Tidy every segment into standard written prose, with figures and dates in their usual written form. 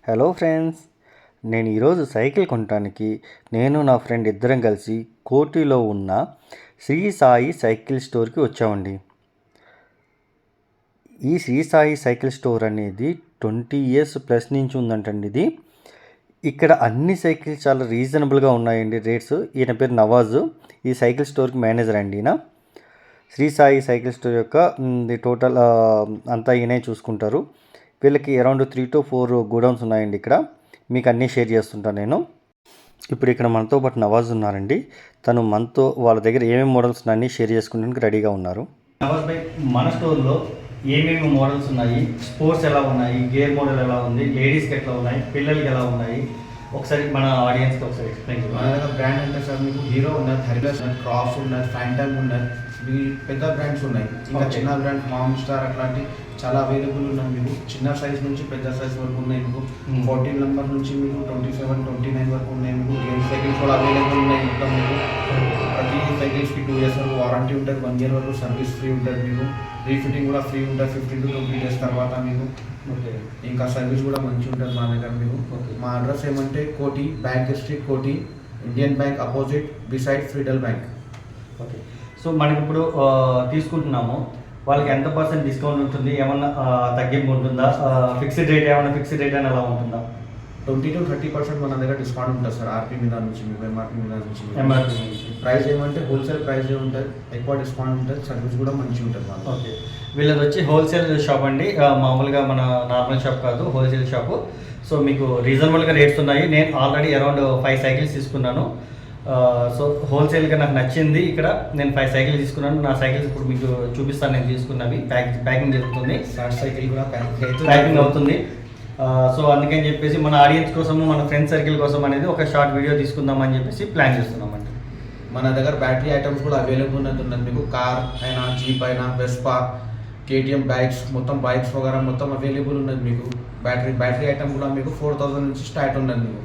Hello friends, నేను ఈరోజు cycle కొనడానికి నేను నా ఫ్రెండ్ ఇద్దరం కలిసి కోటిలో ఉన్న శ్రీ సాయి సైకిల్ స్టోర్కి వచ్చామండి. ఈ శ్రీ సాయి సైకిల్ స్టోర్ అనేది 20 years ప్లస్ నుంచి ఉందంటండి. ఇది ఇక్కడ అన్ని సైకిల్స్ చాలా రీజనబుల్గా ఉన్నాయండి రేట్స్. ఈయన పేరు నవాజు, ఈ సైకిల్ స్టోర్కి మేనేజర్ అండి. ఈయన శ్రీ సాయి సైకిల్ స్టోర్ యొక్క టోటల్ అంతా ఈయనే చూసుకుంటారు. వీళ్ళకి అరౌండ్ 3 to 4 గోడౌన్స్ ఉన్నాయండి. ఇక్కడ మీకు అన్నీ షేర్ చేస్తుంటాను నేను. ఇప్పుడు ఇక్కడ మనతో పాటు నవాజ్ ఉన్నారండి. తను మనతో వాళ్ళ దగ్గర ఏమేమి మోడల్స్ ఉన్నాయని షేర్ చేసుకోవడానికి రెడీగా ఉన్నారు. నవాజ్ భాయ్, మన స్టోర్లో ఏమేమి మోడల్స్ ఉన్నాయి, స్పోర్ట్స్ ఎలా ఉన్నాయి, గేర్ మోడల్ ఎలా ఉంది, లేడీస్కి ఎట్లా ఉన్నాయి, పిల్లలకి ఎలా ఉన్నాయి, ఒకసారి మన ఆడియన్స్కి ఒకసారి ఎక్స్ప్లెయిన్ చేయండి. మన దగ్గర బ్రాండ్ అంటే సార్ మీకు హీరో ఉన్నది, హెర్క్యులస్ ఉన్నది, క్రాస్ ఉన్నది, ఫ్యాంటమ్ ఉన్నది, ఇవి పెద్ద బ్రాండ్స్ ఉన్నాయి. ఇంకా చిన్న బ్రాండ్ మామ్ స్టార్ అట్లాంటి చాలా అవైలబుల్ ఉన్నాయి. మీకు చిన్న సైజ్ నుంచి పెద్ద సైజ్ వరకు ఉన్నాయి. మీకు 14 నెంబర్ నుంచి మీకు 27, 29 వరకు ఉన్నాయి. మీకు గేమ్ సైకిల్స్ కూడా అవైలబుల్ ఉన్నాయి. మొత్తం మీకు ప్రతి సైకిల్స్కి 2 years వరకు వారంటీ ఉంటుంది, 1 year వరకు సర్వీస్ ఫ్రీ ఉంటుంది. మీకు రీఫిటింగ్ కూడా ఫ్రీ ఉంటుంది 15 to 20 days తర్వాత. మీకు ఇంకా సర్వీస్ కూడా మంచిగా ఉంటుంది మా దగ్గర. మీకు మా అడ్రస్ ఏమంటే కోటి, బ్యాంక్ స్ట్రీట్, కోటి, Indian bank opposite, beside Friedel bank. Okay, so మనకి ఇప్పుడు తీసుకుంటున్నాము, వాళ్ళకి ఎంత % డిస్కౌంట్ ఉంటుంది, ఏమన్నా తగ్గింపు ఉంటుందా, ఫిక్స్డ్ రేట్ ఏమన్నా ఫిక్స్డ్ రేట్ అని ఎలా ఉంటుందా? 20 to 30% మన దగ్గర డిస్కౌంట్ ఉంటుంది సార్. ఆర్పీ మీద నుంచి మీకు ఎంఆర్పీ మీద నుంచి. ప్రైస్ ఏమంటే హోల్సేల్ ప్రైస్ ఉంటుంది, ఎక్కువ డిస్కౌంట్ ఉంటుంది, సర్వీస్ కూడా మంచిగా ఉంటుంది. ఓకే, వీళ్ళది వచ్చి హోల్సేల్ షాప్ అండి, మామూలుగా మన నార్మల్ షాప్ కాదు, హోల్సేల్ షాపు. సో మీకు రీజనబుల్గా రేట్స్ ఉన్నాయి. నేను ఆల్రెడీ అరౌండ్ 5 సైకిల్స్ తీసుకున్నాను. సో హోల్సేల్గా నాకు నచ్చింది. ఇక్కడ నేను 5 సైకిల్ తీసుకున్నాను. నా సైకిల్స్ ఇప్పుడు మీకు చూపిస్తాను. నేను తీసుకున్నవి ప్యాకింగ్ జరుగుతుంది. సైకిల్ కూడా ప్యాకింగ్ అవుతుంది. సో అందుకని చెప్పేసి మన ఆడియన్స్ కోసము, మన ఫ్రెండ్ సర్కిల్ కోసం అనేది ఒక షార్ట్ వీడియో తీసుకుందామని చెప్పేసి ప్లాన్ చేస్తున్నామండి. మన దగ్గర బ్యాటరీ ఐటమ్స్ కూడా అవైలబుల్ ఉన్నది. మీకు కార్ అయినా, జీప్ అయినా, వెస్పా, కేటీఎం బైక్స్, మొత్తం బైక్స్ వగేరా మొత్తం అవైలబుల్ ఉన్నది. మీకు బ్యాటరీ ఐటమ్ కూడా మీకు 4000 నుంచి స్టార్ట్ ఉన్నది. మీకు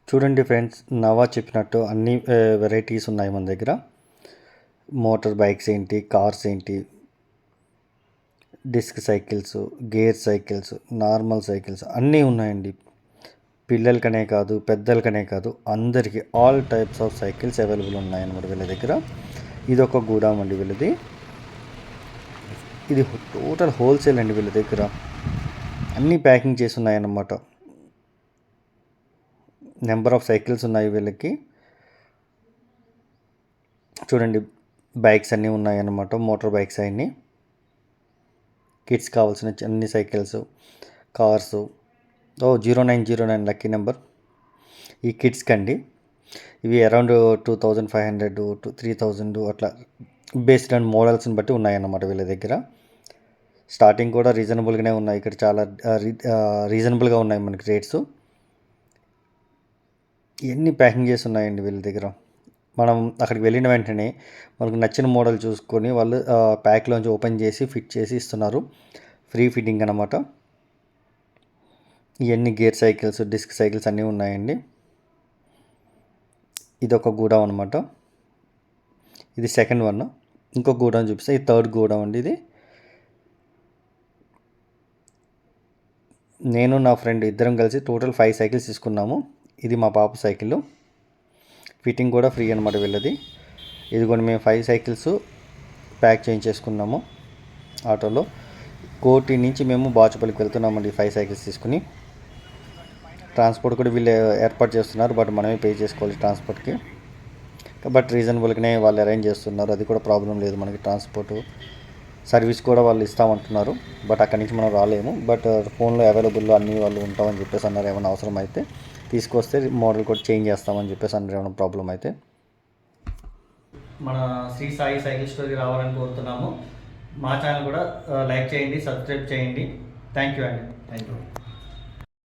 చూడండి ఫ్రెండ్స్, నవాజ్ చెప్పినట్టు అన్ని వెరైటీస్ ఉన్నాయి మన దగ్గర. మోటార్ బైక్స్ ఏంటి, కార్స్ ఏంటి, disc cycles, gear cycles, normal cycles అన్నీ ఉన్నాయండి. పిల్లలకనే కాదు, పెద్దలకనే కాదు, అందరికీ all types of cycles available ఉన్నాయన్నమాట వీళ్ళ దగ్గర. ఇది ఒక గూడాం అండి వీళ్ళది. ఇది టోటల్ హోల్సేల్ అండి వీళ్ళ దగ్గర. అన్నీ ప్యాకింగ్ చేసి ఉన్నాయన్నమాట. నెంబర్ ఆఫ్ సైకిల్స్ ఉన్నాయి వీళ్ళకి. చూడండి, బైక్స్ అన్నీ ఉన్నాయన్నమాట, మోటార్ బైక్స్ అన్నీ, కిడ్స్ కావాల్సిన అన్ని సైకిల్స్, కార్స్. 0909 లక్కీ నెంబర్ ఈ కిడ్స్కి అండి. ఇవి అరౌండ్ 2500 to 3000 అట్లా బేస్డ్ ఆన్ మోడల్స్ని బట్టి ఉన్నాయన్నమాట వీళ్ళ దగ్గర. స్టార్టింగ్ కూడా రీజనబుల్గానే ఉన్నాయి. ఇక్కడ చాలా రీజనబుల్గా ఉన్నాయి మనకి రేట్స్. ఇవన్నీ ప్యాకింగ్ చేసి ఉన్నాయండి వీళ్ళ దగ్గర. మనం అక్కడికి వెళ్ళిన వెంటనే మనకు నచ్చిన మోడల్ చూసుకొని వాళ్ళు ప్యాక్లోంచి ఓపెన్ చేసి ఫిట్ చేసి ఇస్తున్నారు. ఫ్రీ ఫిట్టింగ్ అన్నమాట. ఇవన్నీ గేర్ సైకిల్స్, డిస్క్ సైకిల్స్ అన్నీ ఉన్నాయండి. ఇది ఒక గూడౌన్ అనమాట. ఇది సెకండ్ వన్. ఇంకో గూడౌన్ చూపిస్తే ఇది థర్డ్ గూడౌన్ అండి. ఇది నేను నా ఫ్రెండ్ ఇద్దరం కలిసి టోటల్ 5 సైకిల్స్ తీసుకున్నాము. ఇది మా పాప సైకిల్. ఫిట్టింగ్ కూడా ఫ్రీ అనమాట వీళ్ళది. ఇది కూడా మేము 5 సైకిల్స్ ప్యాక్ చేయించేసుకున్నాము ఆటోలో. కోటి నుంచి మేము బాచుపల్లికి వెళ్తున్నామండి 5 సైకిల్స్ తీసుకుని. ట్రాన్స్పోర్ట్ కూడా వీళ్ళు ఏర్పాటు చేస్తున్నారు, బట్ మనమే పే చేసుకోవాలి ట్రాన్స్పోర్ట్కి. బట్ రీజనబుల్గానే వాళ్ళు అరేంజ్ చేస్తున్నారు, అది కూడా ప్రాబ్లం లేదు మనకి. ట్రాన్స్పోర్ట్ సర్వీస్ కూడా వాళ్ళు ఇస్తామంటున్నారు, బట్ అక్కడి నుంచి మనం రాలేము. బట్ ఫోన్లో అవైలబుల్లో అన్నీ వాళ్ళు ఉంటామని చెప్పేసి అన్నారు. ఏమైనా అవసరం అయితే తీసుకొస్తే మోడల్ కూడా చేంజ్ చేస్తామని చెప్పేసి అన్నారు, ఏమైనా ప్రాబ్లం అయితే. మన శ్రీ సాయి సైకిల్ స్టోర్కి రావాలని కోరుతున్నాము. మా ఛానల్ కూడా లైక్ చేయండి, సబ్స్క్రైబ్ చేయండి. థ్యాంక్ యూ అండి. Thank you.